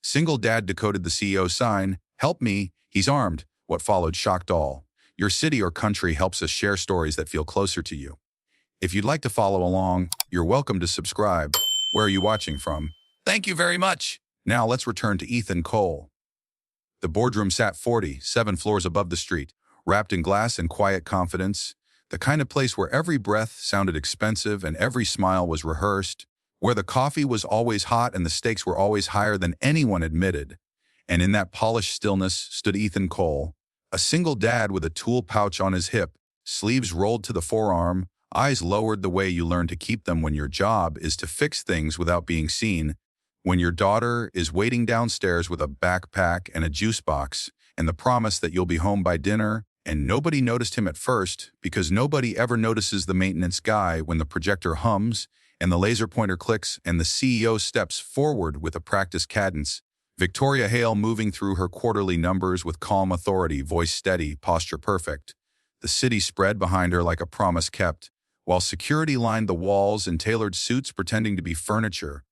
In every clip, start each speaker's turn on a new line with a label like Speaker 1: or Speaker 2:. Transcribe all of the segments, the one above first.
Speaker 1: Single dad decoded the CEO sign. Help me, he's armed. What followed shocked all. Your city or country helps us share stories that feel closer to you. If you'd like to follow along, you're welcome to subscribe. Where are you watching from? Thank you very much. Now let's return to Ethan Cole. The boardroom sat 47 floors above the street, wrapped in glass and quiet confidence, the kind of place where every breath sounded expensive and every smile was rehearsed, where the coffee was always hot and the stakes were always higher than anyone admitted. And in that polished stillness stood Ethan Cole, a single dad with a tool pouch on his hip, sleeves rolled to the forearm, eyes lowered the way you learn to keep them when your job is to fix things without being seen, when your daughter is waiting downstairs with a backpack and a juice box and the promise that you'll be home by dinner, and nobody noticed him at first because nobody ever notices the maintenance guy when the projector hums and the laser pointer clicks and the CEO steps forward with a practice cadence. Victoria Hale moving through her quarterly numbers with calm authority, voice steady, posture perfect. The city spread behind her like a promise kept, while security lined the walls in tailored suits pretending to be furniture,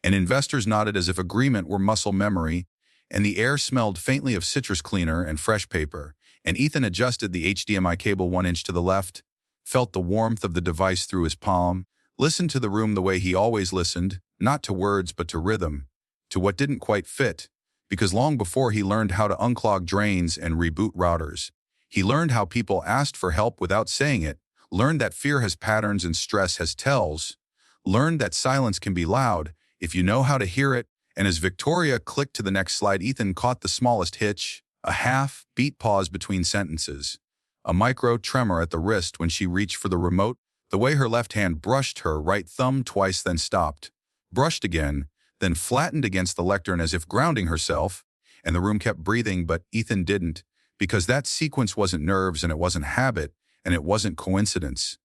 Speaker 1: and investors nodded as if agreement were muscle memory, and the air smelled faintly of citrus cleaner and fresh paper, and Ethan adjusted the HDMI cable 1 inch to the left, felt the warmth of the device through his palm, listened to the room the way he always listened, not to words but to rhythm, to what didn't quite fit, because long before he learned how to unclog drains and reboot routers, he learned how people asked for help without saying it, learned that fear has patterns and stress has tells, learned that silence can be loud if you know how to hear it, and as Victoria clicked to the next slide, Ethan caught the smallest hitch, a half-beat pause between sentences, a micro tremor at the wrist when she reached for the remote, the way her left hand brushed her right thumb twice then stopped, brushed again, then flattened against the lectern as if grounding herself, and the room kept breathing, but Ethan didn't, because that sequence wasn't nerves and it wasn't habit, and it wasn't coincidence.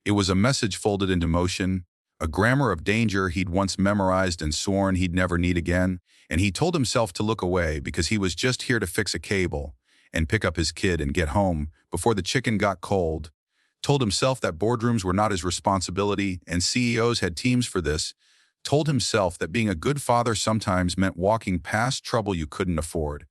Speaker 1: It was a message folded into motion, a grammar of danger he'd once memorized and sworn he'd never need again, and he told himself to look away because he was just here to fix a cable and pick up his kid and get home before the chicken got cold, told himself that boardrooms were not his responsibility and CEOs had teams for this, told himself that being a good father sometimes meant walking past trouble you couldn't afford.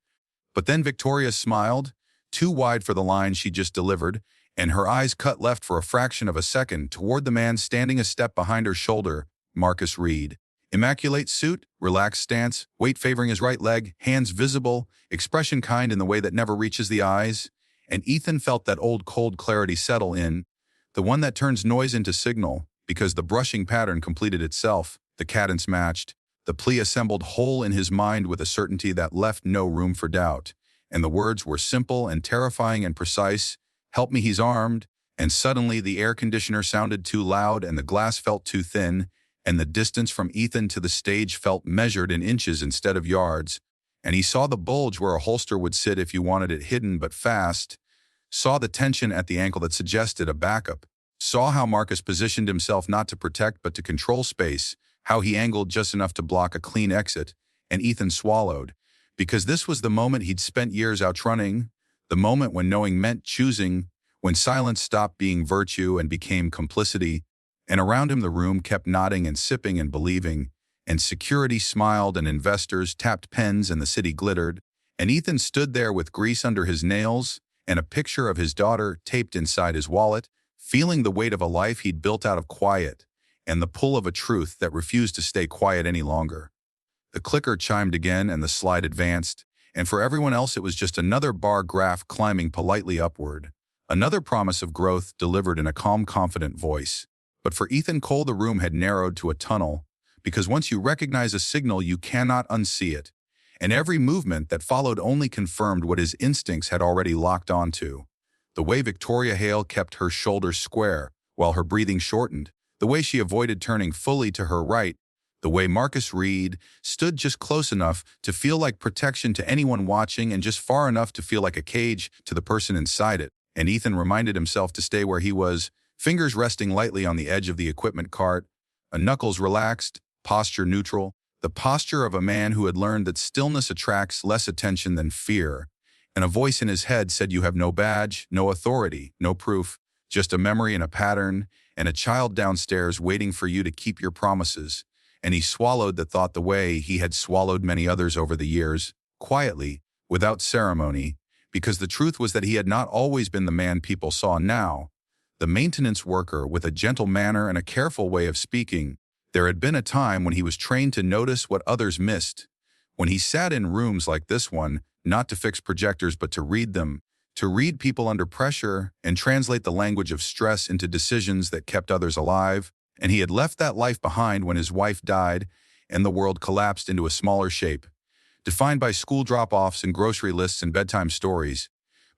Speaker 1: But then Victoria smiled, too wide for the line she just delivered, and her eyes cut left for a fraction of a second toward the man standing a step behind her shoulder, Marcus Reed. Immaculate suit, relaxed stance, weight favoring his right leg, hands visible, expression kind in the way that never reaches the eyes, and Ethan felt that old cold clarity settle in, the one that turns noise into signal, because the brushing pattern completed itself, the cadence matched, the plea assembled whole in his mind with a certainty that left no room for doubt, and the words were simple and terrifying and precise, help me, he's armed, and suddenly the air conditioner sounded too loud and the glass felt too thin, and the distance from Ethan to the stage felt measured in inches instead of yards, and he saw the bulge where a holster would sit if you wanted it hidden but fast, saw the tension at the ankle that suggested a backup, saw how Marcus positioned himself not to protect but to control space, how he angled just enough to block a clean exit, and Ethan swallowed, because this was the moment he'd spent years outrunning, the moment when knowing meant choosing, when silence stopped being virtue and became complicity, and around him the room kept nodding and sipping and believing, and security smiled and investors tapped pens and the city glittered, and Ethan stood there with grease under his nails and a picture of his daughter taped inside his wallet, feeling the weight of a life he'd built out of quiet, and the pull of a truth that refused to stay quiet any longer. The clicker chimed again and the slide advanced, and for everyone else it was just another bar graph climbing politely upward, another promise of growth delivered in a calm, confident voice. But for Ethan Cole the room had narrowed to a tunnel, because once you recognize a signal you cannot unsee it, and every movement that followed only confirmed what his instincts had already locked onto. The way Victoria Hale kept her shoulders square while her breathing shortened, the way she avoided turning fully to her right, the way Marcus Reed stood just close enough to feel like protection to anyone watching and just far enough to feel like a cage to the person inside it, and Ethan reminded himself to stay where he was, fingers resting lightly on the edge of the equipment cart, knuckles relaxed, posture neutral, the posture of a man who had learned that stillness attracts less attention than fear, and a voice in his head said you have no badge, no authority, no proof, just a memory and a pattern, and a child downstairs waiting for you to keep your promises. and he swallowed the thought the way he had swallowed many others over the years, quietly, without ceremony, because the truth was that he had not always been the man people saw now, the maintenance worker with a gentle manner and a careful way of speaking. There had been a time when he was trained to notice what others missed, when he sat in rooms like this one, not to fix projectors but to read them, to read people under pressure and translate the language of stress into decisions that kept others alive. And he had left that life behind when his wife died and the world collapsed into a smaller shape, defined by school drop-offs and grocery lists and bedtime stories.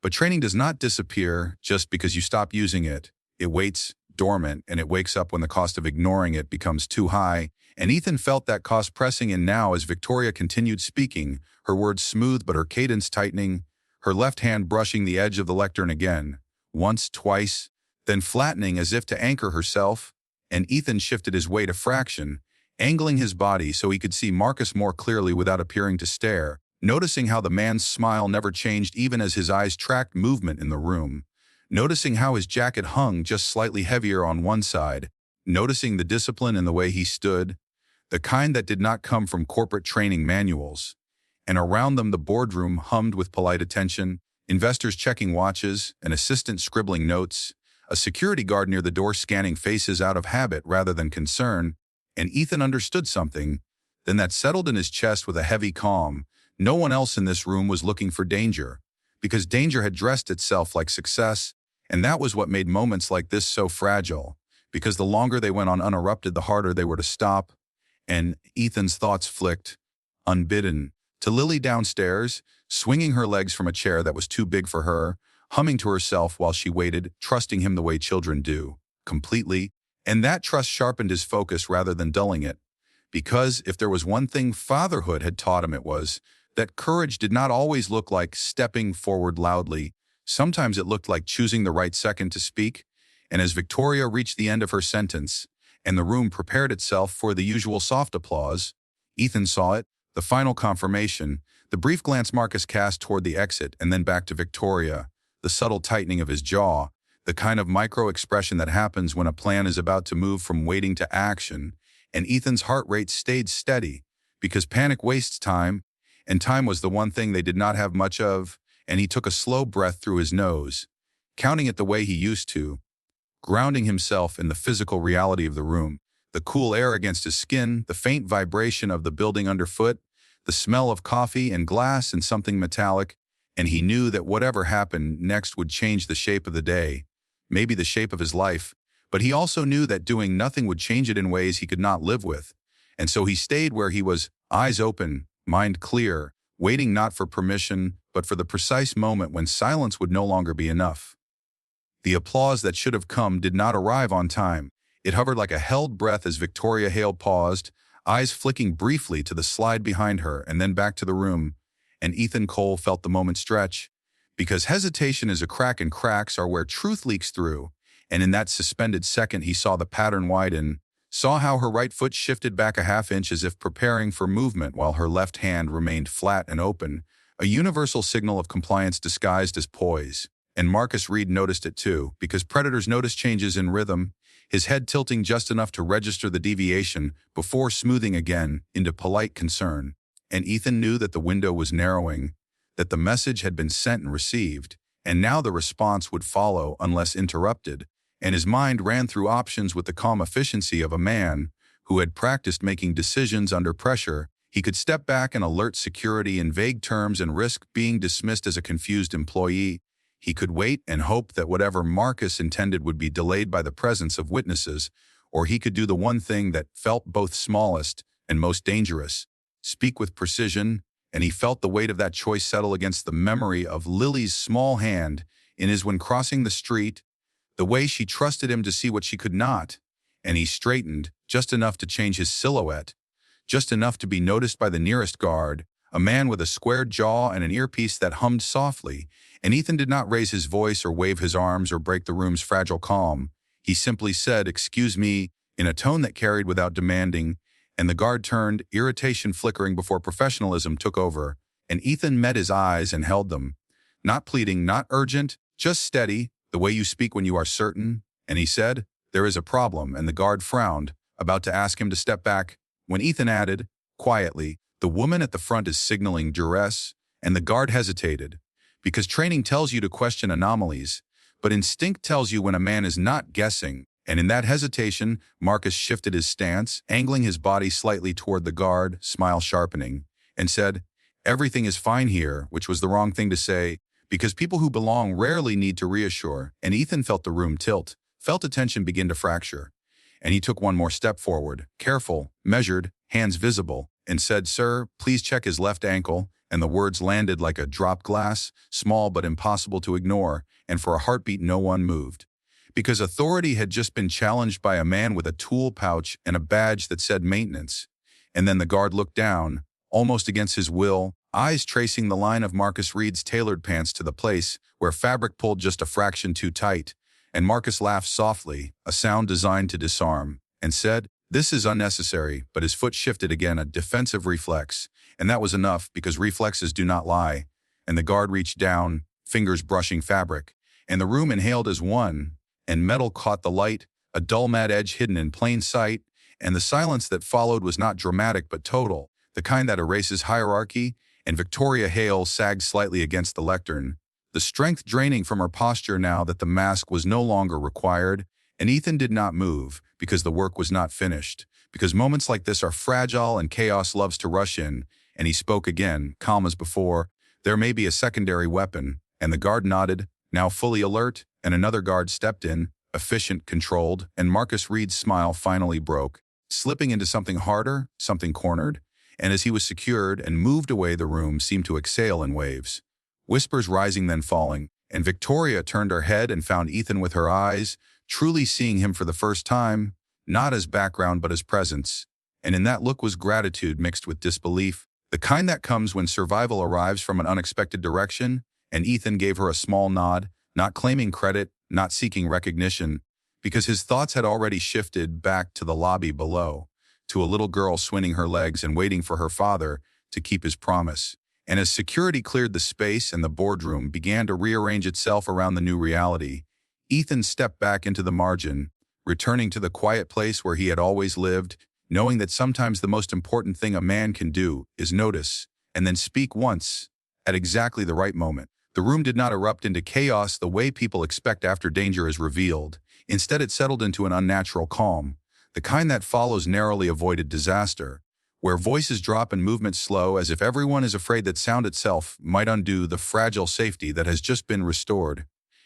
Speaker 1: But training does not disappear just because you stop using it. It waits dormant, and it wakes up when the cost of ignoring it becomes too high. And Ethan felt that cost pressing in now as Victoria continued speaking, her words smooth but her cadence tightening, her left hand brushing the edge of the lectern again, once, twice, then flattening as if to anchor herself. And Ethan shifted his weight a fraction, angling his body so he could see Marcus more clearly without appearing to stare, noticing how the man's smile never changed even as his eyes tracked movement in the room, noticing how his jacket hung just slightly heavier on one side, noticing the discipline in the way he stood, the kind that did not come from corporate training manuals. And around them the boardroom hummed with polite attention, investors checking watches, an assistant scribbling notes, a security guard near the door scanning faces out of habit rather than concern. And Ethan understood something, then that settled in his chest with a heavy calm. No one else in this room was looking for danger, because danger had dressed itself like success, and that was what made moments like this so fragile, because the longer they went on uninterrupted, the harder they were to stop. And Ethan's thoughts flicked, unbidden, to Lily downstairs, swinging her legs from a chair that was too big for her, humming to herself while she waited, trusting him the way children do, completely. And that trust sharpened his focus rather than dulling it, because if there was one thing fatherhood had taught him, it was that courage did not always look like stepping forward loudly. Sometimes it looked like choosing the right second to speak. And as Victoria reached the end of her sentence, and the room prepared itself for the usual soft applause, Ethan saw it, the final confirmation, the brief glance Marcus cast toward the exit and then back to Victoria, the subtle tightening of his jaw, the kind of micro-expression that happens when a plan is about to move from waiting to action. And Ethan's heart rate stayed steady, because panic wastes time, and time was the one thing they did not have much of, and he took a slow breath through his nose, counting it the way he used to, grounding himself in the physical reality of the room, the cool air against his skin, the faint vibration of the building underfoot, the smell of coffee and glass and something metallic, and he knew that whatever happened next would change the shape of the day, maybe the shape of his life, but he also knew that doing nothing would change it in ways he could not live with. And so he stayed where he was, eyes open, mind clear, waiting not for permission, but for the precise moment when silence would no longer be enough. The applause that should have come did not arrive on time. It hovered like a held breath as Victoria Hale paused, eyes flicking briefly to the slide behind her and then back to the room, and Ethan Cole felt the moment stretch, because hesitation is a crack and cracks are where truth leaks through, and in that suspended second he saw the pattern widen, saw how her right foot shifted back a half-inch as if preparing for movement while her left hand remained flat and open, a universal signal of compliance disguised as poise. And Marcus Reed noticed it too, because predators notice changes in rhythm, his head tilting just enough to register the deviation before smoothing again into polite concern. And Ethan knew that the window was narrowing, that the message had been sent and received, and now the response would follow unless interrupted, and his mind ran through options with the calm efficiency of a man who had practiced making decisions under pressure. He could step back and alert security in vague terms and risk being dismissed as a confused employee. He could wait and hope that whatever Marcus intended would be delayed by the presence of witnesses, or he could do the one thing that felt both smallest and most dangerous, speak with precision, and he felt the weight of that choice settle against the memory of Lily's small hand in his when crossing the street, the way she trusted him to see what she could not, and he straightened just enough to change his silhouette, just enough to be noticed by the nearest guard, a man with a squared jaw and an earpiece that hummed softly, and Ethan did not raise his voice or wave his arms or break the room's fragile calm. He simply said, "Excuse me," in a tone that carried without demanding, and the guard turned, irritation flickering before professionalism took over, and Ethan met his eyes and held them. Not pleading, not urgent, just steady, the way you speak when you are certain. And he said, "There is a problem," and the guard frowned, about to ask him to step back, When Ethan added, quietly, "The woman at the front is signaling duress," and the guard hesitated, because training tells you to question anomalies, but instinct tells you when a man is not guessing, and in that hesitation, Marcus shifted his stance, angling his body slightly toward the guard, smile sharpening, and said, "Everything is fine here," which was the wrong thing to say, because people who belong rarely need to reassure, and Ethan felt the room tilt, felt attention begin to fracture. And he took one more step forward, careful, measured, hands visible, and said, "Sir, please check his left ankle," and the words landed like a dropped glass, small but impossible to ignore, and for a heartbeat no one moved. Because authority had just been challenged by a man with a tool pouch and a badge that said maintenance. And then the guard looked down, almost against his will, eyes tracing the line of Marcus Reed's tailored pants to the place where fabric pulled just a fraction too tight, and Marcus laughed softly, a sound designed to disarm, and said, "This is unnecessary," but his foot shifted again, a defensive reflex, and that was enough because reflexes do not lie, and the guard reached down, fingers brushing fabric, and the room inhaled as one, and metal caught the light, a dull matte edge hidden in plain sight, and the silence that followed was not dramatic but total, the kind that erases hierarchy, and Victoria Hale sagged slightly against the lectern, the strength draining from her posture now that the mask was no longer required, and Ethan did not move, because the work was not finished, because moments like this are fragile and chaos loves to rush in, and he spoke again, calm as before, "There may be a secondary weapon," and the guard nodded, now fully alert, and another guard stepped in, efficient, controlled, and Marcus Reed's smile finally broke, slipping into something harder, something cornered, and as he was secured and moved away the room seemed to exhale in waves. Whispers rising then falling, and Victoria turned her head and found Ethan with her eyes, truly seeing him for the first time, not as background but as presence. And in that look was gratitude mixed with disbelief, the kind that comes when survival arrives from an unexpected direction, and Ethan gave her a small nod, not claiming credit, not seeking recognition, because his thoughts had already shifted back to the lobby below, to a little girl swinging her legs and waiting for her father to keep his promise. And as security cleared the space and the boardroom began to rearrange itself around the new reality, Ethan stepped back into the margin, returning to the quiet place where he had always lived, knowing that sometimes the most important thing a man can do is notice, and then speak once, at exactly the right moment. The room did not erupt into chaos the way people expect after danger is revealed. Instead, it settled into an unnatural calm, the kind that follows narrowly avoided disaster, where voices drop and movement slow as if everyone is afraid that sound itself might undo the fragile safety that has just been restored.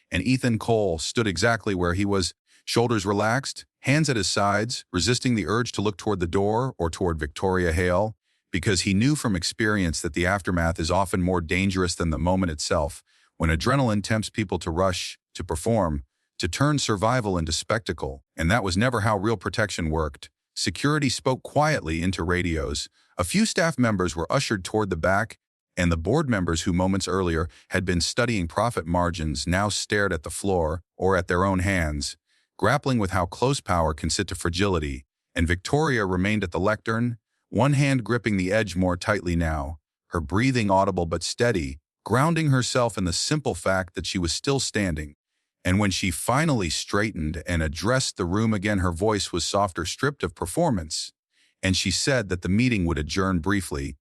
Speaker 1: And Ethan Cole stood exactly where he was, shoulders relaxed, hands at his sides, resisting the urge to look toward the door or toward Victoria Hale, because he knew from experience that the aftermath is often more dangerous than the moment itself, when adrenaline tempts people to rush, to perform, to turn survival into spectacle, and that was never how real protection worked. Security spoke quietly into radios. A few staff members were ushered toward the back, and the board members who moments earlier had been studying profit margins now stared at the floor or at their own hands, grappling with how close power can sit to fragility, and Victoria remained at the lectern, one hand gripping the edge more tightly now, her breathing audible but steady, grounding herself in the simple fact that she was still standing. And when she finally straightened and addressed the room again, her voice was softer, stripped of performance, and she said that the meeting would adjourn briefly,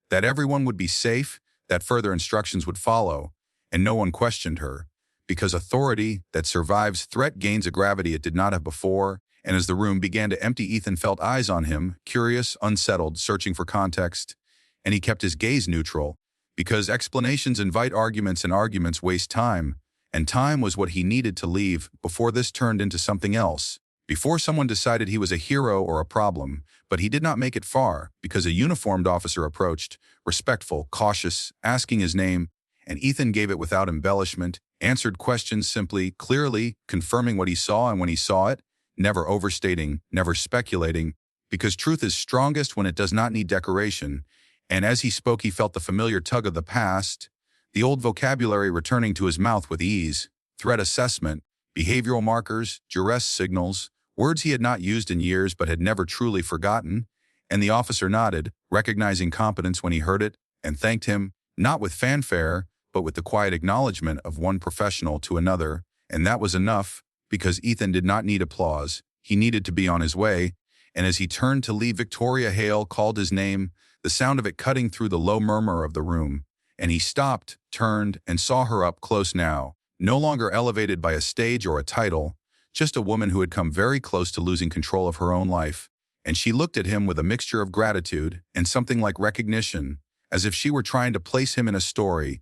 Speaker 1: that everyone would be safe, that further instructions would follow, and no one questioned her, because authority that survives threat gains a gravity it did not have before, and as the room began to empty, Ethan felt eyes on him, curious, unsettled, searching for context, and he kept his gaze neutral, because explanations invite arguments and arguments waste time, and time was what he needed to leave before this turned into something else, before someone decided he was a hero or a problem, but he did not make it far, because a uniformed officer approached, respectful, cautious, asking his name, and Ethan gave it without embellishment, answered questions simply, clearly, confirming what he saw and when he saw it, never overstating, never speculating, because truth is strongest when it does not need decoration, and as he spoke he felt the familiar tug of the past, the old vocabulary returning to his mouth with ease, threat assessment, behavioral markers, duress signals, words he had not used in years but had never truly forgotten, and the officer nodded, recognizing competence when he heard it, and thanked him, not with fanfare, but with the quiet acknowledgement of one professional to another, and that was enough, because Ethan did not need applause, he needed to be on his way, and as he turned to leave, Victoria Hale called his name, the sound of it cutting through the low murmur of the room, and he stopped, turned, and saw her up close now, no longer elevated by a stage or a title, just a woman who had come very close to losing control of her own life. And she looked at him with a mixture of gratitude and something like recognition, as if she were trying to place him in a story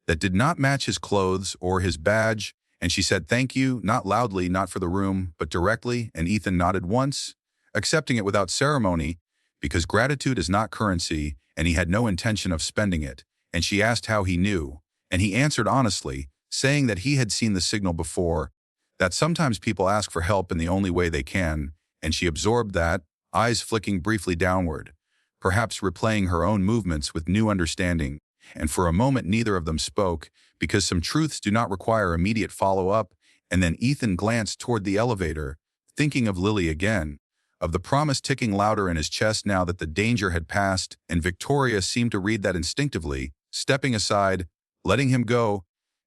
Speaker 1: that did not match his clothes or his badge, and she said thank you, not loudly, not for the room, but directly, and Ethan nodded once, accepting it without ceremony, because gratitude is not currency, and he had no intention of spending it. And she asked how he knew, and he answered honestly, saying that he had seen the signal before, that sometimes people ask for help in the only way they can, and she absorbed that, eyes flicking briefly downward, perhaps replaying her own movements with new understanding, and for a moment neither of them spoke, because some truths do not require immediate follow-up, and then Ethan glanced toward the elevator, thinking of Lily again, of the promise ticking louder in his chest now that the danger had passed, and Victoria seemed to read that instinctively, stepping aside, letting him go,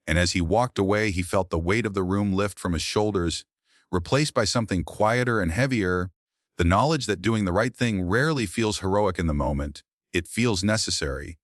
Speaker 1: and as he walked away he felt the weight of the room lift from his shoulders, replaced by something quieter and heavier, the knowledge that doing the right thing rarely feels heroic in the moment, it feels necessary.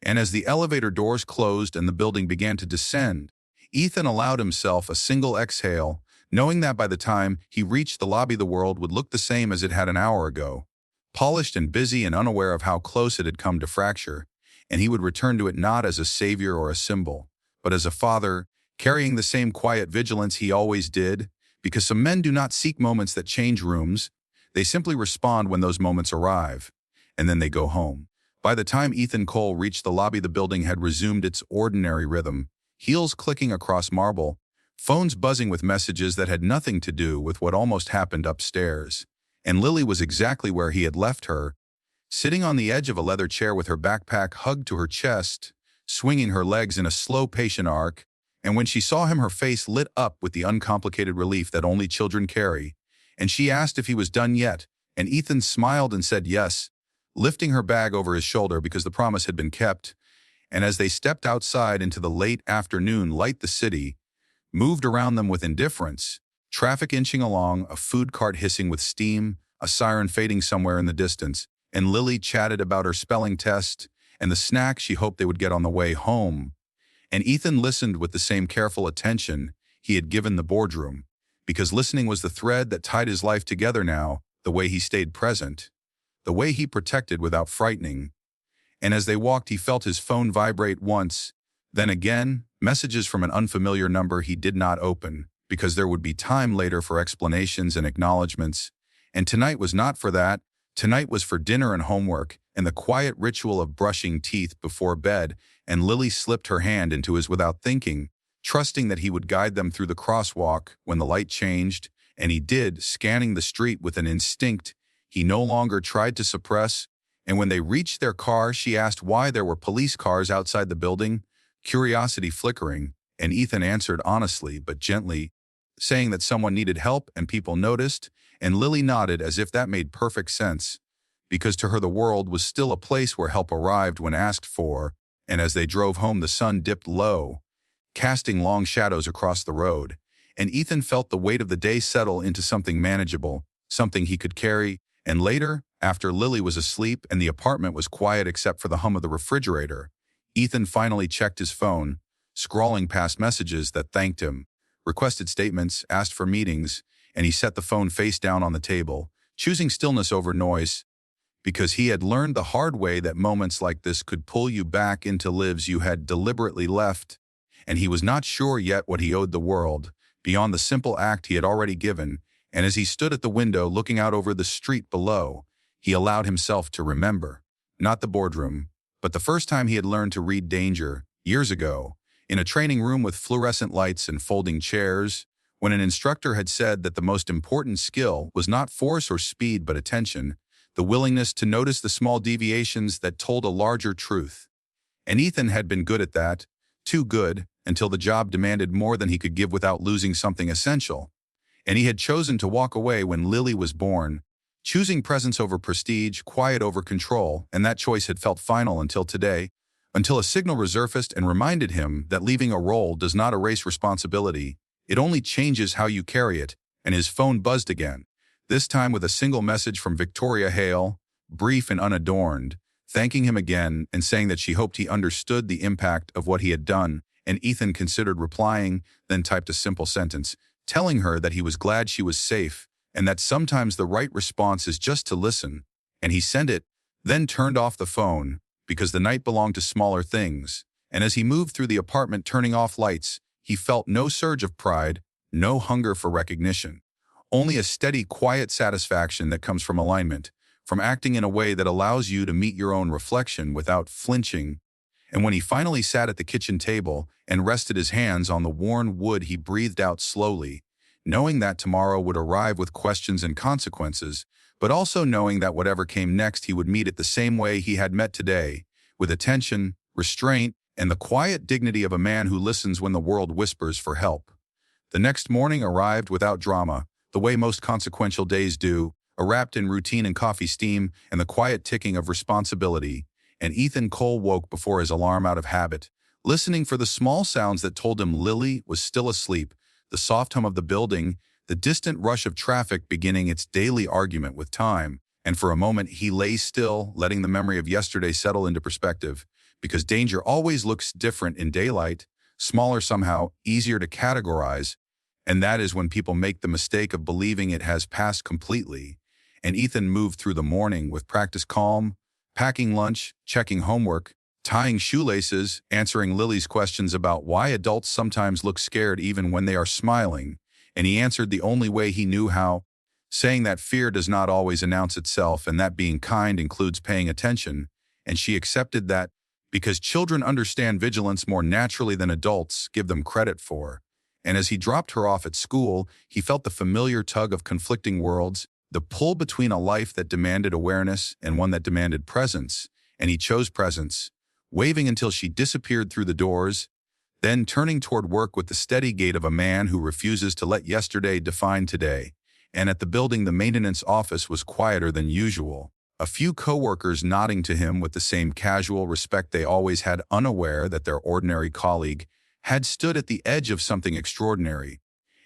Speaker 1: And as the elevator doors closed and the building began to descend, Ethan allowed himself a single exhale, knowing that by the time he reached the lobby the world would look the same as it had an hour ago, polished and busy and unaware of how close it had come to fracture, and he would return to it not as a savior or a symbol, but as a father, carrying the same quiet vigilance he always did, because some men do not seek moments that change rooms, they simply respond when those moments arrive, and then they go home. By the time Ethan Cole reached the lobby, the building had resumed its ordinary rhythm, heels clicking across marble, phones buzzing with messages that had nothing to do with what almost happened upstairs. And Lily was exactly where he had left her, sitting on the edge of a leather chair with her backpack hugged to her chest, swinging her legs in a slow, patient arc, and when she saw him her face lit up with the uncomplicated relief that only children carry, and she asked if he was done yet, and Ethan smiled and said yes, lifting her bag over his shoulder because the promise had been kept, and as they stepped outside into the late afternoon light, the city moved around them with indifference, traffic inching along, a food cart hissing with steam, a siren fading somewhere in the distance, and Lily chatted about her spelling test and the snack she hoped they would get on the way home. And Ethan listened with the same careful attention he had given the boardroom, because listening was the thread that tied his life together now, the way he stayed present, the way he protected without frightening. And as they walked, he felt his phone vibrate once, then again, messages from an unfamiliar number he did not open, because there would be time later for explanations and acknowledgments. And tonight was not for that. Tonight was for dinner and homework, and the quiet ritual of brushing teeth before bed, and Lily slipped her hand into his without thinking, trusting that he would guide them through the crosswalk when the light changed, and he did, scanning the street with an instinct he no longer tried to suppress. And when they reached their car, she asked why there were police cars outside the building, curiosity flickering, and Ethan answered honestly but gently, saying that someone needed help and people noticed, and Lily nodded as if that made perfect sense, because to her the world was still a place where help arrived when asked for, and as they drove home the sun dipped low, casting long shadows across the road, and Ethan felt the weight of the day settle into something manageable, something he could carry, and later, after Lily was asleep and the apartment was quiet except for the hum of the refrigerator, Ethan finally checked his phone, scrawling past messages that thanked him, requested statements, asked for meetings, and he set the phone face down on the table, choosing stillness over noise, because he had learned the hard way that moments like this could pull you back into lives you had deliberately left, and he was not sure yet what he owed the world, beyond the simple act he had already given, and as he stood at the window looking out over the street below, he allowed himself to remember, not the boardroom, but the first time he had learned to read danger, years ago, in a training room with fluorescent lights and folding chairs, when an instructor had said that the most important skill was not force or speed but attention, the willingness to notice the small deviations that told a larger truth. And Ethan had been good at that, too good, until the job demanded more than he could give without losing something essential. And he had chosen to walk away when Lily was born, choosing presence over prestige, quiet over control, and that choice had felt final until today, until a signal resurfaced and reminded him that leaving a role does not erase responsibility, it only changes how you carry it, and his phone buzzed again. this time with a single message from Victoria Hale, brief and unadorned, thanking him again and saying that she hoped he understood the impact of what he had done, and Ethan considered replying, then typed a simple sentence, telling her that he was glad she was safe and that sometimes the right response is just to listen, and he sent it, then turned off the phone, because the night belonged to smaller things, and as he moved through the apartment turning off lights, he felt no surge of pride, no hunger for recognition, only a steady, quiet satisfaction that comes from alignment, from acting in a way that allows you to meet your own reflection without flinching. And when he finally sat at the kitchen table and rested his hands on the worn wood, he breathed out slowly, knowing that tomorrow would arrive with questions and consequences, but also knowing that whatever came next he would meet it the same way he had met today, with attention, restraint, and the quiet dignity of a man who listens when the world whispers for help. The next morning arrived without drama, the way most consequential days do, wrapped in routine and coffee steam and the quiet ticking of responsibility, and Ethan Cole woke before his alarm out of habit, listening for the small sounds that told him Lily was still asleep, the soft hum of the building, the distant rush of traffic beginning its daily argument with time, and for a moment he lay still, letting the memory of yesterday settle into perspective, because danger always looks different in daylight, smaller somehow, easier to categorize, and that is when people make the mistake of believing it has passed completely. And Ethan moved through the morning with practiced calm, packing lunch, checking homework, tying shoelaces, answering Lily's questions about why adults sometimes look scared even when they are smiling, and he answered the only way he knew how, saying that fear does not always announce itself and that being kind includes paying attention, and she accepted that because children understand vigilance more naturally than adults give them credit for. And as he dropped her off at school, he felt the familiar tug of conflicting worlds, the pull between a life that demanded awareness and one that demanded presence, and he chose presence, waving until she disappeared through the doors, then turning toward work with the steady gait of a man who refuses to let yesterday define today. And at the building, the maintenance office was quieter than usual, a few coworkers nodding to him with the same casual respect they always had, unaware that their ordinary colleague had stood at the edge of something extraordinary.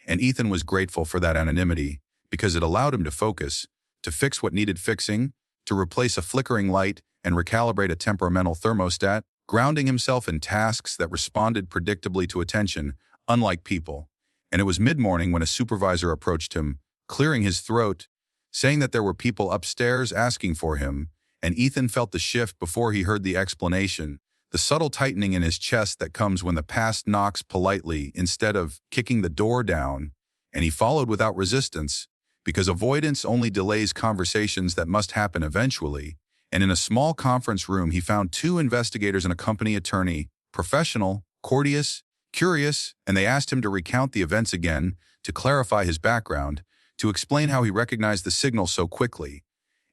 Speaker 1: And Ethan was grateful for that anonymity, because it allowed him to focus, to fix what needed fixing, to replace a flickering light and recalibrate a temperamental thermostat, grounding himself in tasks that responded predictably to attention, unlike people. And it was mid-morning when a supervisor approached him, clearing his throat, saying that there were people upstairs asking for him, and Ethan felt the shift before he heard the explanation, the subtle tightening in his chest that comes when the past knocks politely instead of kicking the door down, and he followed without resistance, because avoidance only delays conversations that must happen eventually, and in a small conference room he found two investigators and a company attorney, professional, courteous, curious, and they asked him to recount the events again, to clarify his background, to explain how he recognized the signal so quickly.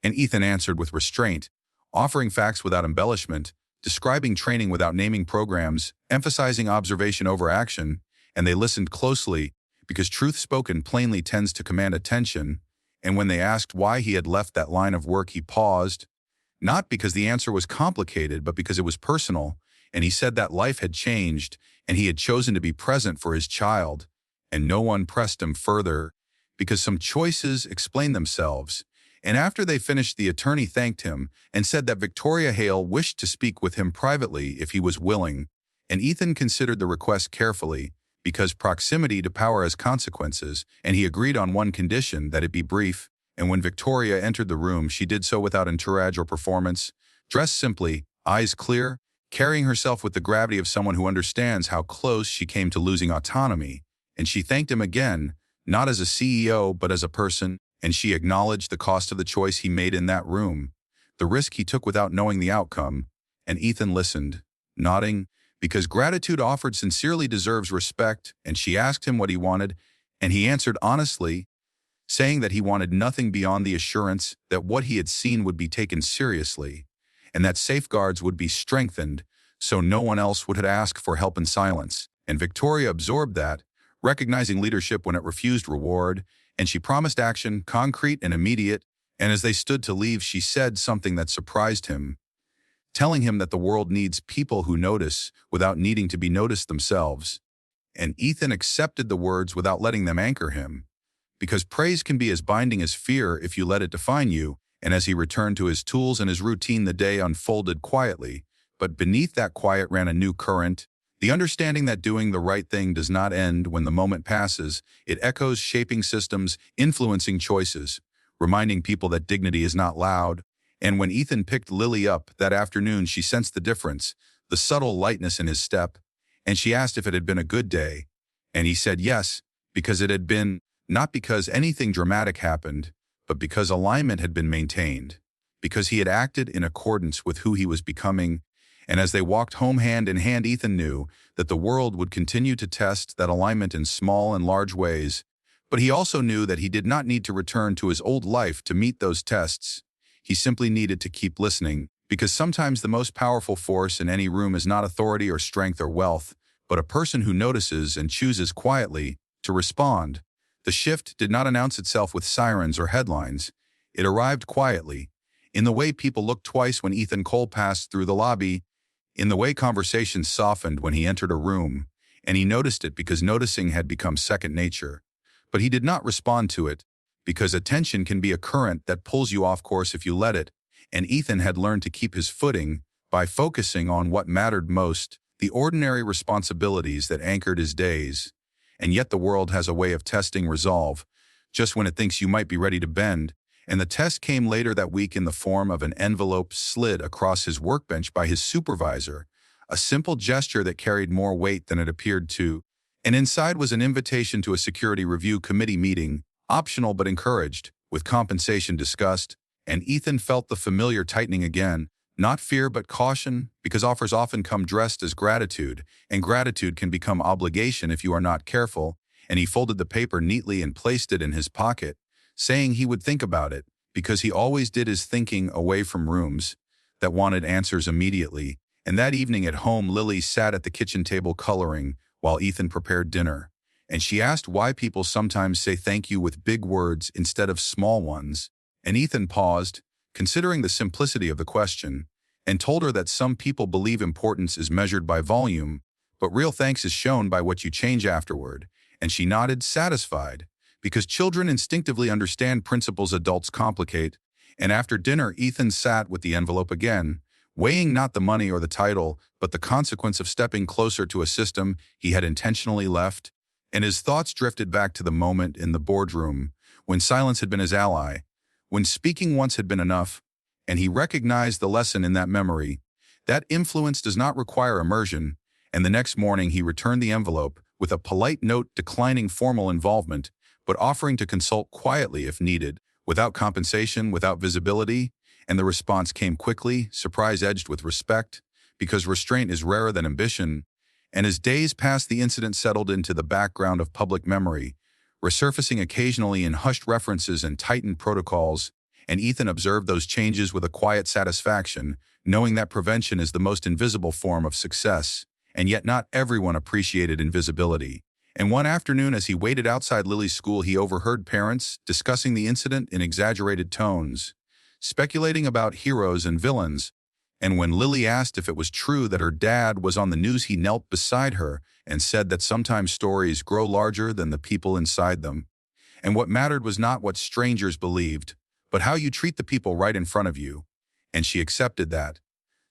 Speaker 1: And Ethan answered with restraint, offering facts without embellishment, describing training without naming programs, emphasizing observation over action, and they listened closely, because truth spoken plainly tends to command attention, and when they asked why he had left that line of work, he paused, not because the answer was complicated, but because it was personal, and he said that life had changed, and he had chosen to be present for his child, and no one pressed him further, because some choices explain themselves. And after they finished, the attorney thanked him and said that Victoria Hale wished to speak with him privately if he was willing, and Ethan considered the request carefully, because proximity to power has consequences, and he agreed on one condition, that it be brief, and when Victoria entered the room she did so without entourage or performance, dressed simply, eyes clear, carrying herself with the gravity of someone who understands how close she came to losing autonomy, and she thanked him again, not as a CEO but as a person, and she acknowledged the cost of the choice he made in that room, the risk he took without knowing the outcome, and Ethan listened, nodding, because gratitude offered sincerely deserves respect, and she asked him what he wanted, and he answered honestly, saying that he wanted nothing beyond the assurance that what he had seen would be taken seriously, and that safeguards would be strengthened so no one else would ask for help in silence. And Victoria absorbed that, recognizing leadership when it refused reward, and she promised action, concrete and immediate, and as they stood to leave she said something that surprised him, telling him that the world needs people who notice without needing to be noticed themselves. And Ethan accepted the words without letting them anchor him, because praise can be as binding as fear if you let it define you. And as he returned to his tools and his routine, the day unfolded quietly. But beneath that quiet ran a new current, the understanding that doing the right thing does not end when the moment passes. It echoes, shaping systems, influencing choices, reminding people that dignity is not loud. And when Ethan picked Lily up that afternoon, she sensed the difference, the subtle lightness in his step, and she asked if it had been a good day. And he said yes, because it had been, not because anything dramatic happened, but because alignment had been maintained, because he had acted in accordance with who he was becoming. And as they walked home hand in hand, Ethan knew that the world would continue to test that alignment in small and large ways. But he also knew that he did not need to return to his old life to meet those tests. He simply needed to keep listening, because sometimes the most powerful force in any room is not authority or strength or wealth, but a person who notices and chooses quietly to respond. The shift did not announce itself with sirens or headlines. It arrived quietly, in the way people looked twice when Ethan Cole passed through the lobby, in the way conversations softened when he entered a room, and he noticed it because noticing had become second nature. But he did not respond to it, because attention can be a current that pulls you off course if you let it, and Ethan had learned to keep his footing by focusing on what mattered most, the ordinary responsibilities that anchored his days. And yet the world has a way of testing resolve, just when it thinks you might be ready to bend, and the test came later that week in the form of an envelope slid across his workbench by his supervisor, a simple gesture that carried more weight than it appeared to. And inside was an invitation to a security review committee meeting, optional but encouraged, with compensation discussed, and Ethan felt the familiar tightening again, not fear but caution, because offers often come dressed as gratitude, and gratitude can become obligation if you are not careful. And he folded the paper neatly and placed it in his pocket, saying he would think about it, because he always did his thinking away from rooms that wanted answers immediately. And that evening at home, Lily sat at the kitchen table coloring while Ethan prepared dinner, and she asked why people sometimes say thank you with big words instead of small ones. And Ethan paused, considering the simplicity of the question, and told her that some people believe importance is measured by volume, but real thanks is shown by what you change afterward. And she nodded, satisfied, because children instinctively understand principles adults complicate. And after dinner, Ethan sat with the envelope again, weighing not the money or the title, but the consequence of stepping closer to a system he had intentionally left. And his thoughts drifted back to the moment in the boardroom, when silence had been his ally, when speaking once had been enough, and he recognized the lesson in that memory. That influence does not require immersion, and the next morning he returned the envelope with a polite note declining formal involvement, but offering to consult quietly if needed, without compensation, without visibility. And the response came quickly, surprise edged with respect, because restraint is rarer than ambition. And as days passed, the incident settled into the background of public memory, resurfacing occasionally in hushed references and tightened protocols. And Ethan observed those changes with a quiet satisfaction, knowing that prevention is the most invisible form of success. And yet not everyone appreciated invisibility. And one afternoon, as he waited outside Lily's school, he overheard parents discussing the incident in exaggerated tones, speculating about heroes and villains. And when Lily asked if it was true that her dad was on the news, he knelt beside her and said that sometimes stories grow larger than the people inside them. And what mattered was not what strangers believed, but how you treat the people right in front of you. And she accepted that,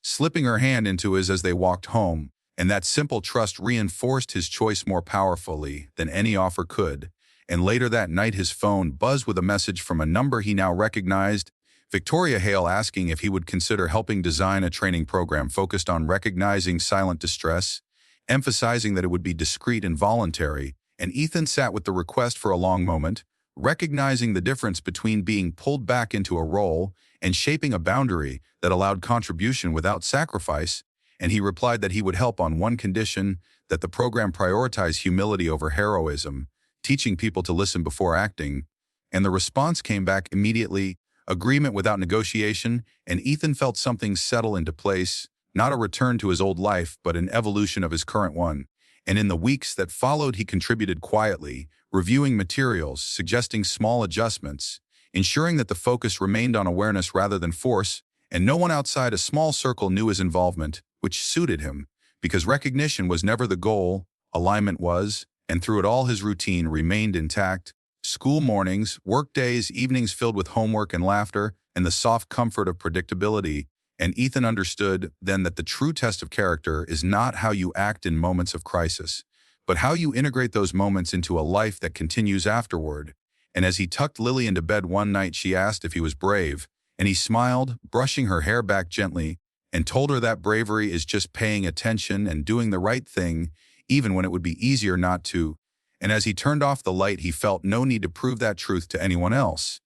Speaker 1: slipping her hand into his as they walked home. And that simple trust reinforced his choice more powerfully than any offer could. And later that night, his phone buzzed with a message from a number he now recognized, Victoria Hale, asking if he would consider helping design a training program focused on recognizing silent distress, emphasizing that it would be discreet and voluntary. And Ethan sat with the request for a long moment, recognizing the difference between being pulled back into a role and shaping a boundary that allowed contribution without sacrifice. And he replied that he would help on one condition, that the program prioritize humility over heroism, teaching people to listen before acting. And the response came back immediately, agreement without negotiation, and Ethan felt something settle into place, not a return to his old life, but an evolution of his current one. And in the weeks that followed, he contributed quietly, reviewing materials, suggesting small adjustments, ensuring that the focus remained on awareness rather than force, and no one outside a small circle knew his involvement, which suited him, because recognition was never the goal, alignment was, and through it all his routine remained intact, School mornings, work days, evenings filled with homework and laughter, and the soft comfort of predictability, and Ethan understood then that the true test of character is not how you act in moments of crisis, but how you integrate those moments into a life that continues afterward. And as he tucked Lily into bed one night, she asked if he was brave, and he smiled, brushing her hair back gently, and told her that bravery is just paying attention and doing the right thing, even when it would be easier not to. And as he turned off the light, he felt no need to prove that truth to anyone else,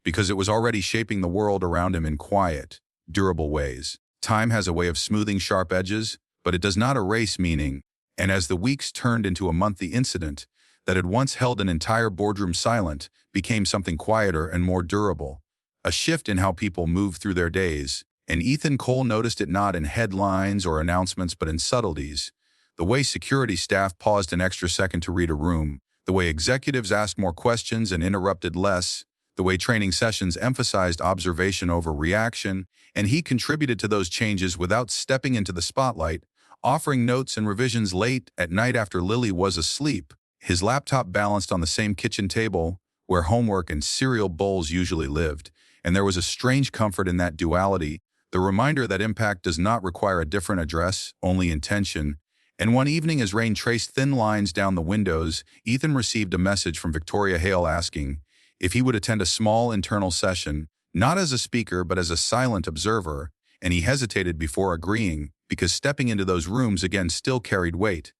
Speaker 1: because it was already shaping the world around him in quiet, durable ways. Time has a way of smoothing sharp edges, but it does not erase meaning. And as the weeks turned into a monthly incident that had once held an entire boardroom silent, became something quieter and more durable. A shift in how people moved through their days, and Ethan Cole noticed it not in headlines or announcements but in subtleties. The way security staff paused an extra second to read a room, the way executives asked more questions and interrupted less, the way training sessions emphasized observation over reaction, and he contributed to those changes without stepping into the spotlight, offering notes and revisions late at night after Lily was asleep, his laptop balanced on the same kitchen table where homework and cereal bowls usually lived. And there was a strange comfort in that duality, the reminder that impact does not require a different address, only intention. And one evening, as rain traced thin lines down the windows, Ethan received a message from Victoria Hale asking if he would attend a small internal session, not as a speaker but as a silent observer, and he hesitated before agreeing because stepping into those rooms again still carried weight.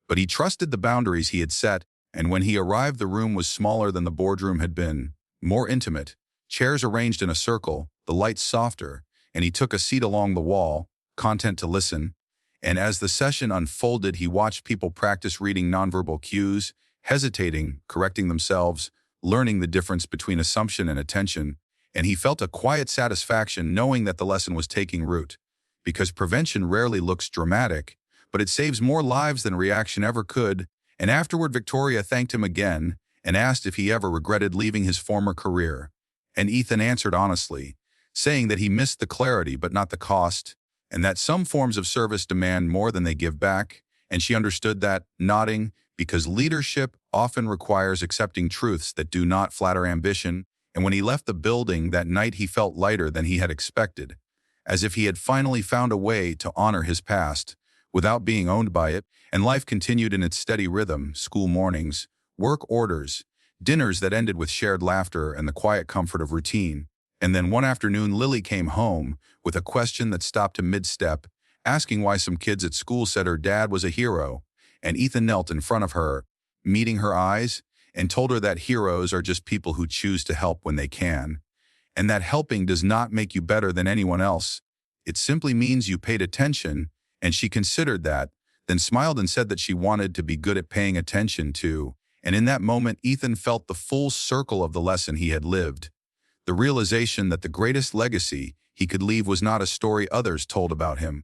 Speaker 1: But he trusted the boundaries he had set, and when he arrived the room was smaller than the boardroom had been, more intimate, chairs arranged in a circle, the lights softer, and he took a seat along the wall, content to listen. And as the session unfolded, he watched people practice reading nonverbal cues, hesitating, correcting themselves, learning the difference between assumption and attention, and he felt a quiet satisfaction knowing that the lesson was taking root. Because prevention rarely looks dramatic, but it saves more lives than reaction ever could, and afterward Victoria thanked him again and asked if he ever regretted leaving his former career. And Ethan answered honestly, saying that he missed the clarity but not the cost, and that some forms of service demand more than they give back, and she understood that, nodding, because leadership often requires accepting truths that do not flatter ambition, and when he left the building that night he felt lighter than he had expected, as if he had finally found a way to honor his past, without being owned by it, and life continued in its steady rhythm, school mornings, work orders, dinners that ended with shared laughter and the quiet comfort of routine. And then one afternoon Lily came home with a question that stopped him mid-step, asking why some kids at school said her dad was a hero, and Ethan knelt in front of her, meeting her eyes, and told her that heroes are just people who choose to help when they can, and that helping does not make you better than anyone else. It simply means you paid attention, and she considered that, then smiled and said that she wanted to be good at paying attention too. And in that moment, Ethan felt the full circle of the lesson he had lived. The realization that the greatest legacy he could leave was not a story others told about him,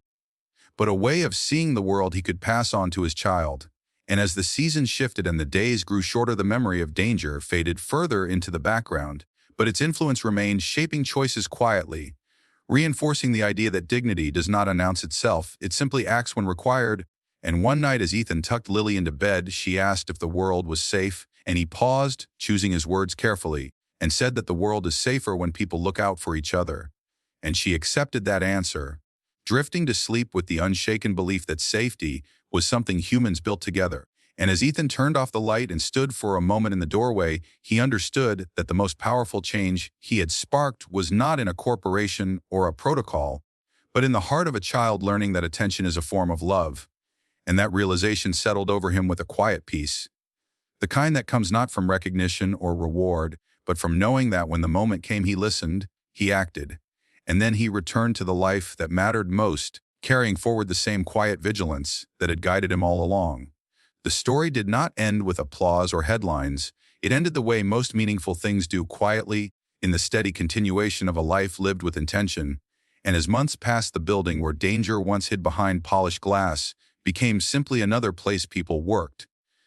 Speaker 1: but a way of seeing the world he could pass on to his child. And as the seasons shifted and the days grew shorter, the memory of danger faded further into the background, but its influence remained, shaping choices quietly, reinforcing the idea that dignity does not announce itself, it simply acts when required. And one night as Ethan tucked Lily into bed, she asked if the world was safe, and he paused, choosing his words carefully, and said that the world is safer when people look out for each other. And she accepted that answer, drifting to sleep with the unshaken belief that safety was something humans built together. And as Ethan turned off the light and stood for a moment in the doorway, he understood that the most powerful change he had sparked was not in a corporation or a protocol, but in the heart of a child learning that attention is a form of love. And that realization settled over him with a quiet peace, the kind that comes not from recognition or reward, but from knowing that when the moment came he listened, he acted, and then he returned to the life that mattered most, carrying forward the same quiet vigilance that had guided him all along. The story did not end with applause or headlines. It ended the way most meaningful things do, quietly, in the steady continuation of a life lived with intention. And as months passed, the building where danger once hid behind polished glass became simply another place people worked.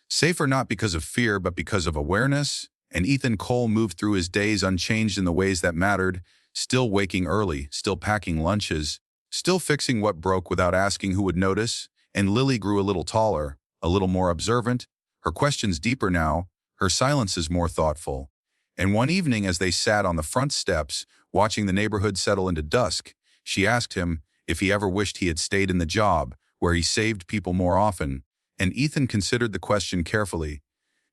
Speaker 1: Safer not because of fear, but because of awareness. And Ethan Cole moved through his days unchanged in the ways that mattered, still waking early, still packing lunches, still fixing what broke without asking who would notice. And Lily grew a little taller, a little more observant, her questions deeper now, Her silence is more thoughtful. And one evening, as they sat on the front steps, watching the neighborhood settle into dusk, she asked him if he ever wished he had stayed in the job where he saved people more often, and Ethan considered the question carefully,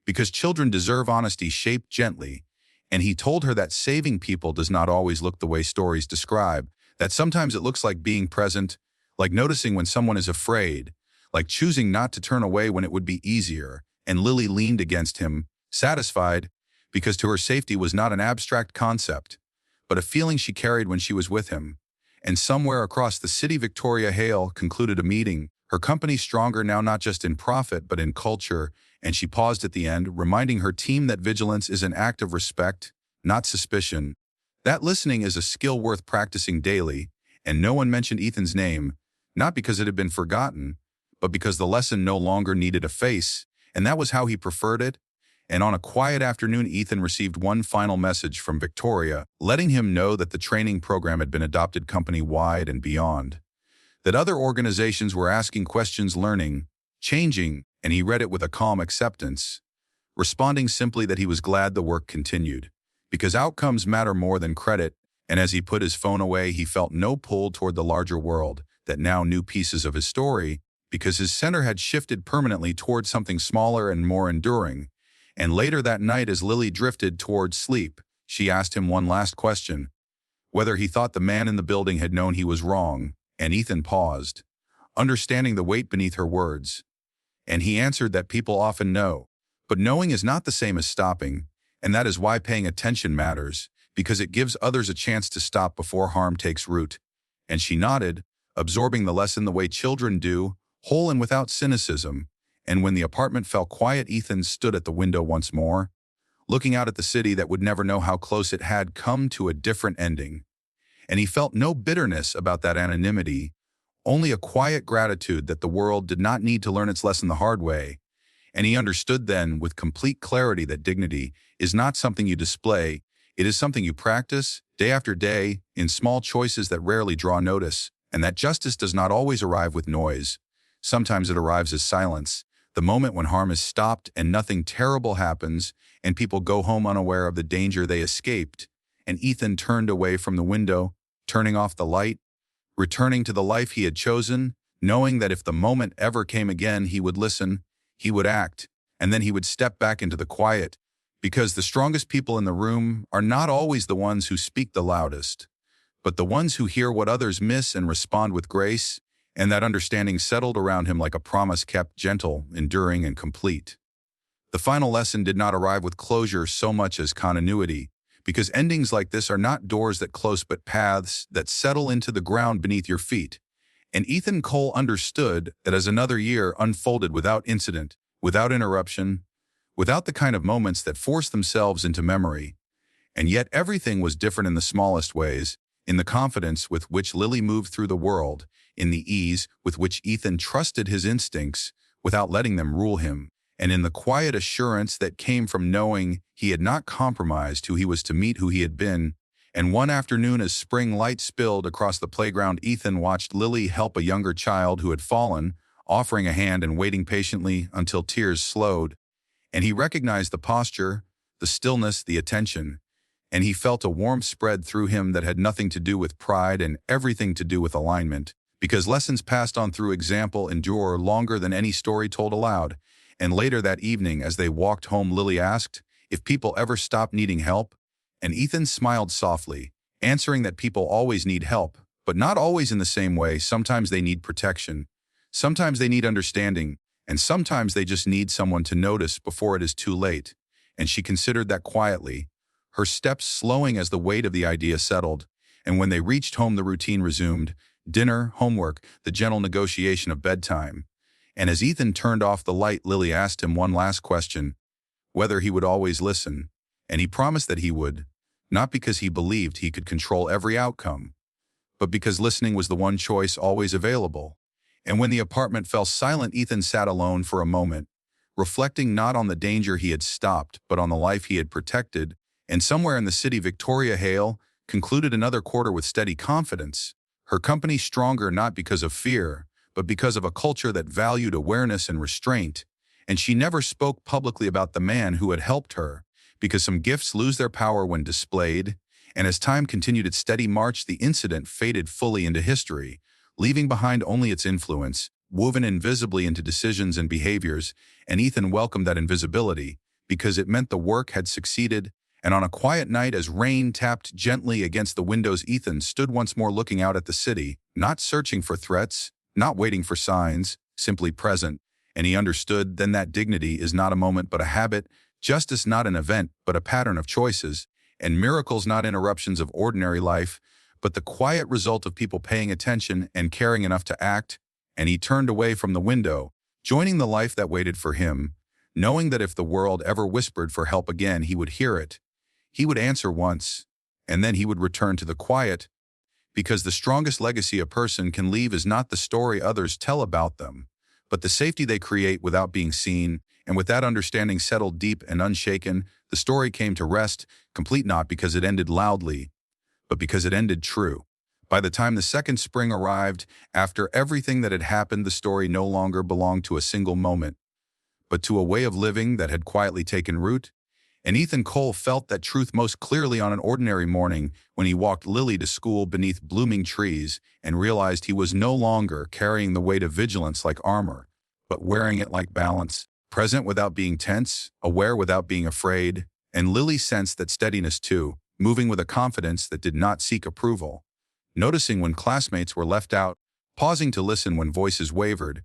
Speaker 1: because children deserve honesty shaped gently, and he told her that saving people does not always look the way stories describe, that sometimes it looks like being present, like noticing when someone is afraid, like choosing not to turn away when it would be easier. And Lily leaned against him, satisfied, because to her safety was not an abstract concept, but a feeling she carried when she was with him. And somewhere across the city, Victoria Hale concluded a meeting, her company stronger now not just in profit but in culture, and she paused at the end, reminding her team that vigilance is an act of respect, not suspicion. That listening is a skill worth practicing daily, and no one mentioned Ethan's name, not because it had been forgotten, but because the lesson no longer needed a face, and that was how he preferred it. And on a quiet afternoon, Ethan received one final message from Victoria, letting him know that the training program had been adopted company-wide and beyond, that other organizations were asking questions, learning, changing, and he read it with a calm acceptance, responding simply that he was glad the work continued, because outcomes matter more than credit. And as he put his phone away, he felt no pull toward the larger world that now knew pieces of his story, because his center had shifted permanently toward something smaller and more enduring. And later that night, as Lily drifted toward sleep, she asked him one last question, whether he thought the man in the building had known he was wrong, and Ethan paused, understanding the weight beneath her words. And he answered that people often know, but knowing is not the same as stopping, and that is why paying attention matters, because it gives others a chance to stop before harm takes root. And she nodded, absorbing the lesson the way children do, whole and without cynicism. And when the apartment fell quiet, Ethan stood at the window once more, looking out at the city that would never know how close it had come to a different ending. And he felt no bitterness about that anonymity, only a quiet gratitude that the world did not need to learn its lesson the hard way. And he understood then with complete clarity that dignity is not something you display, it is something you practice, day after day, in small choices that rarely draw notice, and that justice does not always arrive with noise. Sometimes it arrives as silence, the moment when harm is stopped and nothing terrible happens, and people go home unaware of the danger they escaped. And Ethan turned away from the window, turning off the light, returning to the life he had chosen, knowing that if the moment ever came again, he would listen, he would act, and then he would step back into the quiet, because the strongest people in the room are not always the ones who speak the loudest, but the ones who hear what others miss and respond with grace. And that understanding settled around him like a promise kept, gentle, enduring, and complete. The final lesson did not arrive with closure so much as continuity, because endings like this are not doors that close but paths that settle into the ground beneath your feet. And Ethan Cole understood that as another year unfolded without incident, without interruption, without the kind of moments that force themselves into memory, and yet everything was different in the smallest ways, in the confidence with which Lily moved through the world, in the ease with which Ethan trusted his instincts without letting them rule him, and in the quiet assurance that came from knowing he had not compromised who he was to meet, who he had been. And one afternoon, as spring light spilled across the playground, Ethan watched Lily help a younger child who had fallen, offering a hand and waiting patiently until tears slowed. And he recognized the posture, the stillness, the attention, and he felt a warmth spread through him that had nothing to do with pride and everything to do with alignment, because lessons passed on through example endure longer than any story told aloud. And later that evening, as they walked home, Lily asked if people ever stopped needing help, and Ethan smiled softly, answering that people always need help, but not always in the same way. Sometimes they need protection, sometimes they need understanding, and sometimes they just need someone to notice before it is too late. And she considered that quietly, her steps slowing as the weight of the idea settled. And when they reached home, the routine resumed, dinner, homework, the gentle negotiation of bedtime. And as Ethan turned off the light, Lily asked him one last question, whether he would always listen. And he promised that he would, not because he believed he could control every outcome, but because listening was the one choice always available. And when the apartment fell silent, Ethan sat alone for a moment, reflecting not on the danger he had stopped, but on the life he had protected. And somewhere in the city, Victoria Hale concluded another quarter with steady confidence, her company stronger not because of fear, but because of a culture that valued awareness and restraint. and she never spoke publicly about the man who had helped her, because some gifts lose their power when displayed, and as time continued its steady march, the incident faded fully into history, leaving behind only its influence, woven invisibly into decisions and behaviors, and Ethan welcomed that invisibility, because it meant the work had succeeded. And on a quiet night, as rain tapped gently against the windows, Ethan stood once more looking out at the city, not searching for threats, not waiting for signs, simply present. And he understood then that dignity is not a moment but a habit, justice not an event but a pattern of choices, and miracles not interruptions of ordinary life, but the quiet result of people paying attention and caring enough to act. And he turned away from the window, joining the life that waited for him, knowing that if the world ever whispered for help again, he would hear it. He would answer once, and then he would return to the quiet, because the strongest legacy a person can leave is not the story others tell about them, but the safety they create without being seen. And with that understanding settled deep and unshaken, the story came to rest, complete not because it ended loudly, but because it ended true. By the time the second spring arrived, after everything that had happened, the story no longer belonged to a single moment, but to a way of living that had quietly taken root. And Ethan Cole felt that truth most clearly on an ordinary morning when he walked Lily to school beneath blooming trees and realized he was no longer carrying the weight of vigilance like armor, but wearing it like balance, present without being tense, aware without being afraid. And Lily sensed that steadiness too, moving with a confidence that did not seek approval, noticing when classmates were left out, pausing to listen when voices wavered,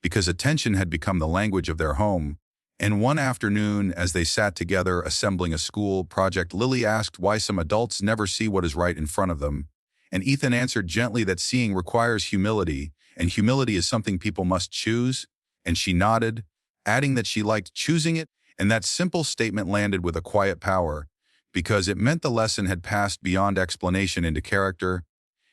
Speaker 1: because attention had become the language of their home. And one afternoon, as they sat together assembling a school project, Lily asked why some adults never see what is right in front of them. And Ethan answered gently that seeing requires humility, and humility is something people must choose. And she nodded, adding that she liked choosing it, and that simple statement landed with a quiet power, because it meant the lesson had passed beyond explanation into character.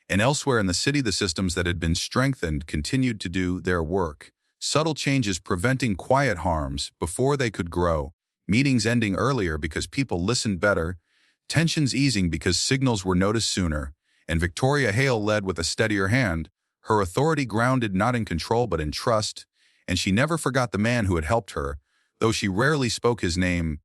Speaker 1: And elsewhere in the city, the systems that had been strengthened continued to do their work. Subtle changes preventing quiet harms before they could grow, meetings ending earlier because people listened better, tensions easing because signals were noticed sooner, and Victoria Hale led with a steadier hand, her authority grounded not in control but in trust, and she never forgot the man who had helped her, though she rarely spoke his name,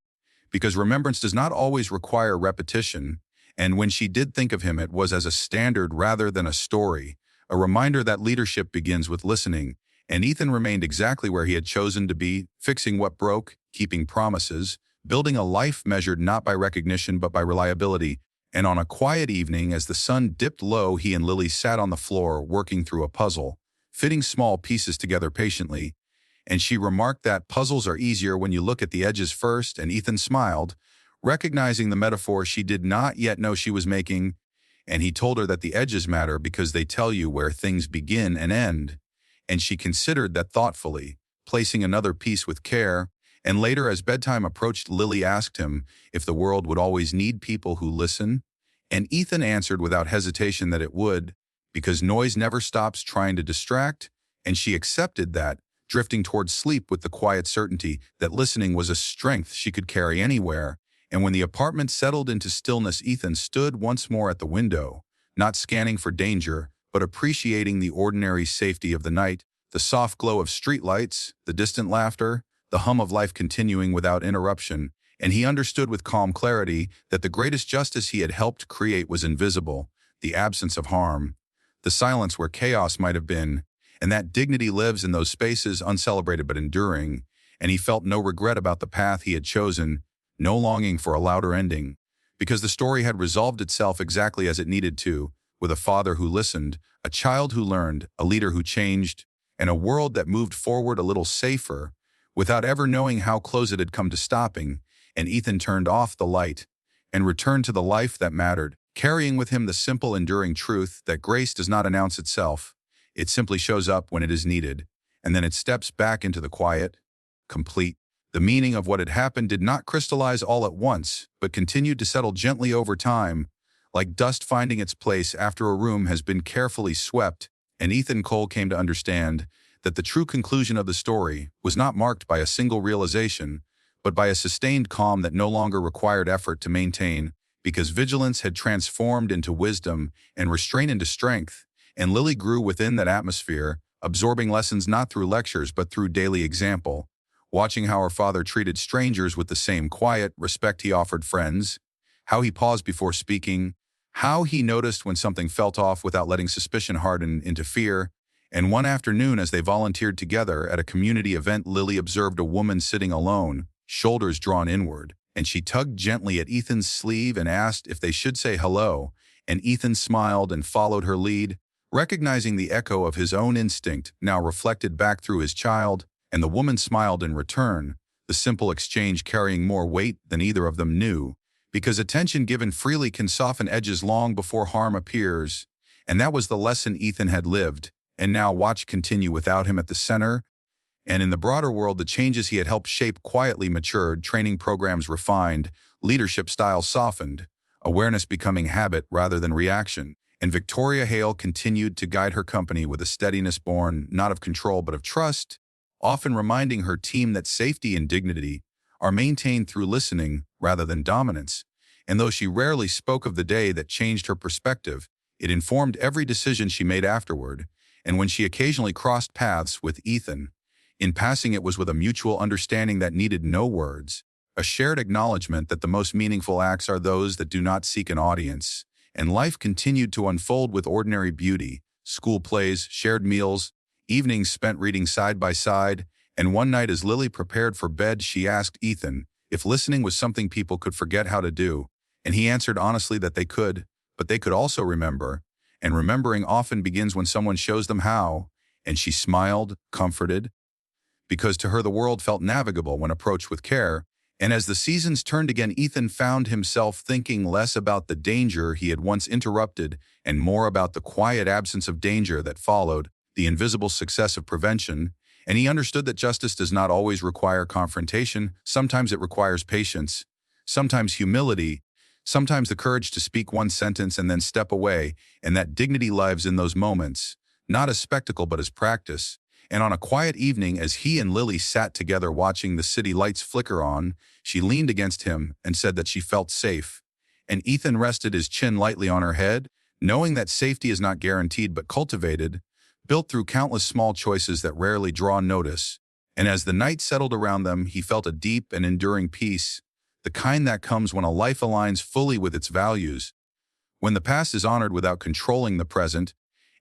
Speaker 1: because remembrance does not always require repetition, and when she did think of him, it was as a standard rather than a story, a reminder that leadership begins with listening. And Ethan remained exactly where he had chosen to be, fixing what broke, keeping promises, building a life measured not by recognition but by reliability. And on a quiet evening, as the sun dipped low, he and Lily sat on the floor working through a puzzle, fitting small pieces together patiently. And she remarked that puzzles are easier when you look at the edges first, and Ethan smiled, recognizing the metaphor she did not yet know she was making. And he told her that the edges matter because they tell you where things begin and end. And she considered that thoughtfully, placing another piece with care. And later, as bedtime approached, Lily asked him if the world would always need people who listen. And Ethan answered without hesitation that it would, because noise never stops trying to distract. And she accepted that, drifting towards sleep with the quiet certainty that listening was a strength she could carry anywhere. And when the apartment settled into stillness, Ethan stood once more at the window, not scanning for danger, but appreciating the ordinary safety of the night, the soft glow of streetlights, the distant laughter, the hum of life continuing without interruption. And he understood with calm clarity that the greatest justice he had helped create was invisible, the absence of harm, the silence where chaos might have been, and that dignity lives in those spaces, uncelebrated but enduring. And he felt no regret about the path he had chosen, no longing for a louder ending, because the story had resolved itself exactly as it needed to, with a father who listened, a child who learned, a leader who changed, and a world that moved forward a little safer, without ever knowing how close it had come to stopping. And Ethan turned off the light and returned to the life that mattered, carrying with him the simple, enduring truth that grace does not announce itself. It simply shows up when it is needed, and then it steps back into the quiet, complete. The meaning of what had happened did not crystallize all at once, but continued to settle gently over time, like dust finding its place after a room has been carefully swept. And Ethan Cole came to understand that the true conclusion of the story was not marked by a single realization, but by a sustained calm that no longer required effort to maintain, because vigilance had transformed into wisdom and restraint into strength, and Lily grew within that atmosphere, absorbing lessons not through lectures but through daily example, watching how her father treated strangers with the same quiet respect he offered friends, how he paused before speaking, how he noticed when something felt off without letting suspicion harden into fear. And one afternoon, as they volunteered together at a community event, Lily observed a woman sitting alone, shoulders drawn inward, and she tugged gently at Ethan's sleeve and asked if they should say hello, and Ethan smiled and followed her lead, recognizing the echo of his own instinct now reflected back through his child, and the woman smiled in return, the simple exchange carrying more weight than either of them knew, because attention given freely can soften edges long before harm appears. And that was the lesson Ethan had lived, and now watched continue without him at the center. And in the broader world, the changes he had helped shape quietly matured, training programs refined, leadership styles softened, awareness becoming habit rather than reaction. And Victoria Hale continued to guide her company with a steadiness born not of control but of trust, often reminding her team that safety and dignity are maintained through listening rather than dominance. And though she rarely spoke of the day that changed her perspective, it informed every decision she made afterward. And when she occasionally crossed paths with Ethan, in passing it was with a mutual understanding that needed no words, a shared acknowledgement that the most meaningful acts are those that do not seek an audience. And life continued to unfold with ordinary beauty, school plays, shared meals, evenings spent reading side by side, and one night as Lily prepared for bed she asked Ethan if listening was something people could forget how to do, and he answered honestly that they could, but they could also remember, and remembering often begins when someone shows them how, and she smiled, comforted, because to her the world felt navigable when approached with care. And as the seasons turned again, Ethan found himself thinking less about the danger he had once interrupted and more about the quiet absence of danger that followed, the invisible success of prevention. And he understood that justice does not always require confrontation. Sometimes it requires patience, sometimes humility, sometimes the courage to speak one sentence and then step away, and that dignity lives in those moments, not as spectacle but as practice. And on a quiet evening, as he and Lily sat together watching the city lights flicker on, she leaned against him and said that she felt safe. And Ethan rested his chin lightly on her head, knowing that safety is not guaranteed but cultivated, built through countless small choices that rarely draw notice. And as the night settled around them, he felt a deep and enduring peace, the kind that comes when a life aligns fully with its values, when the past is honored without controlling the present,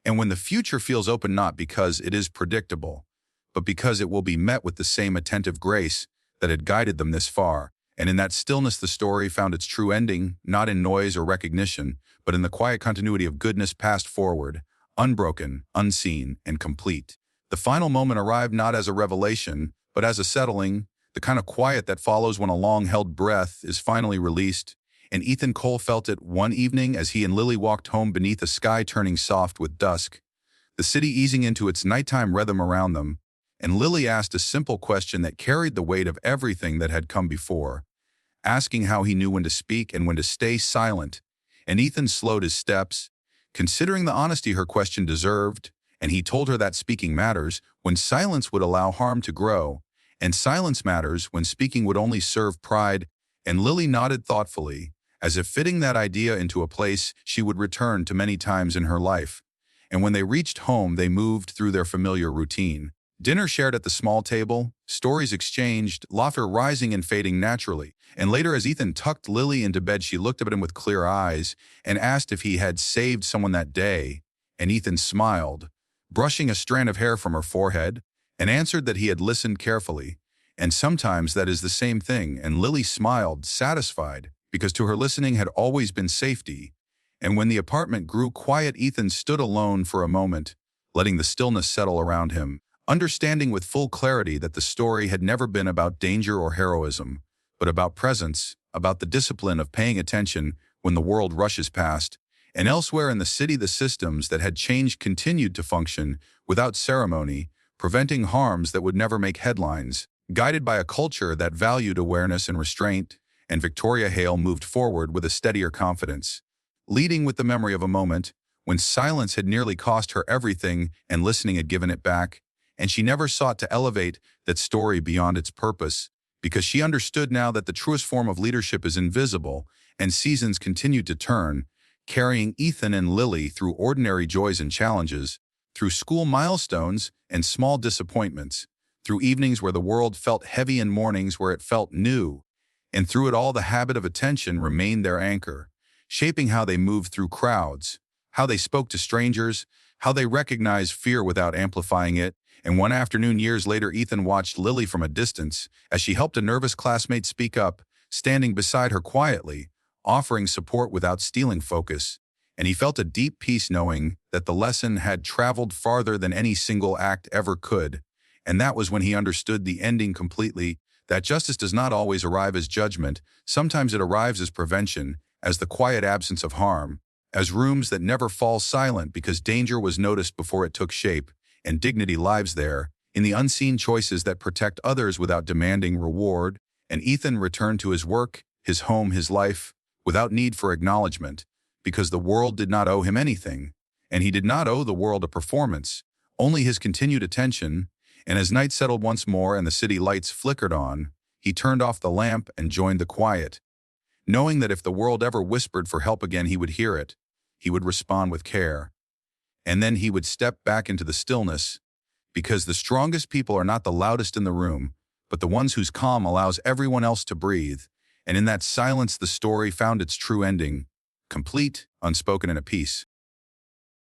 Speaker 1: and when the future feels open not because it is predictable, but because it will be met with the same attentive grace that had guided them this far. And in that stillness the story found its true ending, not in noise or recognition, but in the quiet continuity of goodness passed forward, unbroken, unseen, and complete. The final moment arrived not as a revelation, but as a settling, the kind of quiet that follows when a long-held breath is finally released. And Ethan Cole felt it one evening as he and Lily walked home beneath a sky turning soft with dusk, the city easing into its nighttime rhythm around them. And Lily asked a simple question that carried the weight of everything that had come before, asking how he knew when to speak and when to stay silent. And Ethan slowed his steps, considering the honesty her question deserved, and he told her that speaking matters when silence would allow harm to grow, and silence matters when speaking would only serve pride. And Lily nodded thoughtfully, as if fitting that idea into a place she would return to many times in her life. And when they reached home, they moved through their familiar routine. Dinner shared at the small table, stories exchanged, laughter rising and fading naturally. And later, as Ethan tucked Lily into bed, she looked up at him with clear eyes and asked if he had saved someone that day. And Ethan smiled, brushing a strand of hair from her forehead, and answered that he had listened carefully. And sometimes that is the same thing. And Lily smiled, satisfied, because to her listening had always been safety. And when the apartment grew quiet, Ethan stood alone for a moment, letting the stillness settle around him, understanding with full clarity that the story had never been about danger or heroism, but about presence, about the discipline of paying attention when the world rushes past. And elsewhere in the city, the systems that had changed continued to function without ceremony, preventing harms that would never make headlines, guided by a culture that valued awareness and restraint. And Victoria Hale moved forward with a steadier confidence, leading with the memory of a moment when silence had nearly cost her everything and listening had given it back. And she never sought to elevate that story beyond its purpose, because she understood now that the truest form of leadership is invisible. And seasons continued to turn, carrying Ethan and Lily through ordinary joys and challenges, through school milestones and small disappointments, through evenings where the world felt heavy and mornings where it felt new. And through it all, the habit of attention remained their anchor, shaping how they moved through crowds, how they spoke to strangers, how they recognized fear without amplifying it. And one afternoon years later, Ethan watched Lily from a distance as she helped a nervous classmate speak up, standing beside her quietly, offering support without stealing focus. And he felt a deep peace knowing that the lesson had traveled farther than any single act ever could. And that was when he understood the ending completely, that justice does not always arrive as judgment. Sometimes it arrives as prevention, as the quiet absence of harm, as rooms that never fall silent because danger was noticed before it took shape, and dignity lives there, in the unseen choices that protect others without demanding reward. And Ethan returned to his work, his home, his life, without need for acknowledgement, because the world did not owe him anything, and he did not owe the world a performance, only his continued attention. And as night settled once more and the city lights flickered on, he turned off the lamp and joined the quiet, knowing that if the world ever whispered for help again, he would hear it, he would respond with care. And then he would step back into the stillness, because the strongest people are not the loudest in the room, but the ones whose calm allows everyone else to breathe. And in that silence, the story found its true ending, complete, unspoken, and at peace.